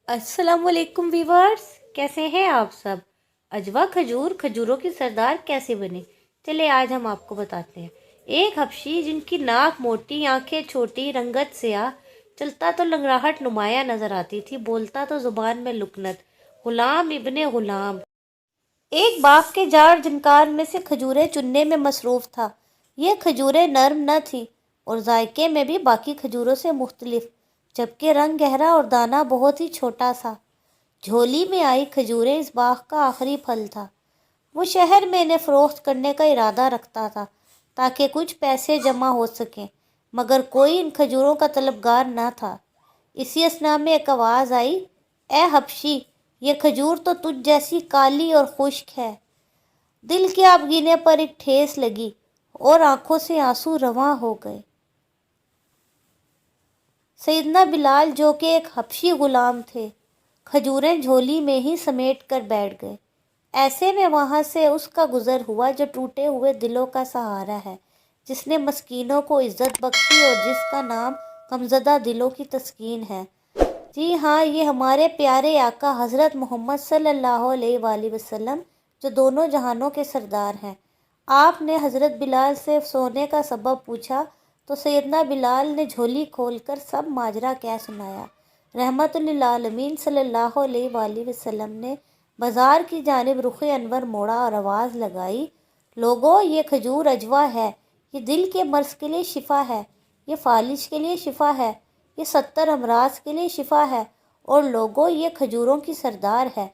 अस्सलाम वालेकुम वीवर्स, कैसे हैं आप सब। अजवा खजूरों की सरदार कैसे बने, चले आज हम आपको बताते हैं। एक हबशी जिनकी नाक मोटी, आंखें छोटी, रंगत स्याह, चलता तो लंगड़ाहट नुमाया नजर आती थी, बोलता तो जुबान में लुकनत, गुलाम इब्ने गुलाम एक बाग के जाड़ झनकार में से खजूरें चुनने में मसरूफ था। ये खजूरें नर्म न थी और जायके में भी बाकी खजूरों से मुख्तलिफ, जबकि रंग गहरा और दाना बहुत ही छोटा सा। झोली में आई खजूरें इस बाग का आखिरी फल था। वो शहर में इन्हें फरोख्त करने का इरादा रखता था ताकि कुछ पैसे जमा हो सकें, मगर कोई इन खजूरों का तलबगार न था। इसी असना में एक आवाज़ आई, ए हबशी, ये खजूर तो तुझ जैसी काली और खुश्क है। दिल के आबगीने पर एक ठेस लगी और आंखों से आंसू रवां हो गए। सैयदना बिलाल, जो कि एक हबशी गुलाम थे, खजूरें झोली में ही समेट कर बैठ गए। ऐसे में वहाँ से उसका गुज़र हुआ जो टूटे हुए दिलों का सहारा है, जिसने मस्कीनों को इज़्ज़त बख्शी और जिसका नाम गमज़दा दिलों की तस्कीन है। जी हाँ, ये हमारे प्यारे आका हज़रत मोहम्मद सल्लल्लाहु अलैहि वसल्लम, जो दोनों जहानों के सरदार हैं। आपने हज़रत बिलाल से सोने का सबब पूछा तो सैयदना बिलाल ने झोली खोलकर सब माजरा कह सुनाया। रहमतुल लिल आलमीन सल्लल्लाहु अलैहि वसल्लम ने बाज़ार की जानिब रुख़ अनवर मोड़ा और आवाज़ लगाई, लोगों, ये खजूर अजवा है, ये दिल के मर्ज़ के लिए शिफा है, ये फालिज के लिए शिफा है, ये 70 अमराज के लिए शिफा है, और लोगों, ये खजूरों की सरदार है।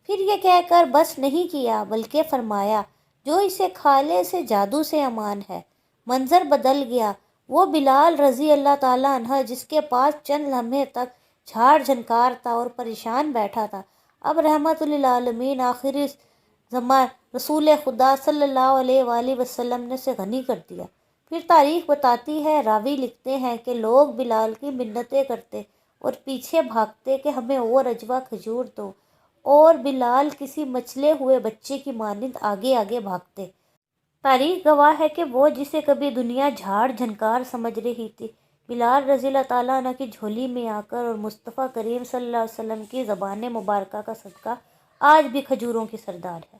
फिर ये कहकर बस नहीं किया, बल्कि फरमाया, जो इसे खा ले से जादू से अमान है। मंजर बदल गया। वो बिलाल रज़ी अल्लाह ताला अन्हा, जिसके पास चंद लम्हे तक झाड़ झनकार था और परेशान बैठा था, अब रहमतुल लिल आलमीन आखिरी ज़मान रसूल खुदा सल्लल्लाहु अलैहि वसल्लम ने उसे गनी कर दिया। फिर तारीख बताती है, रावी लिखते हैं कि लोग बिलाल की मिन्नतें करते और पीछे भागते कि हमें और अजवा खजूर दो, और बिलाल किसी मचले हुए बच्चे की मानिंद आगे आगे भागते। तारीख गवाह है कि वो जिसे कभी दुनिया झाड़ झनकार समझ रही थी, बिलाल रज़ी अल्लाह ताला अन्हु की झोली में आकर और मुस्तफ़ा करीम सल्लल्लाहु अलैहि वसल्लम की ज़बान मुबारका का सदका आज भी खजूरों की सरदार है।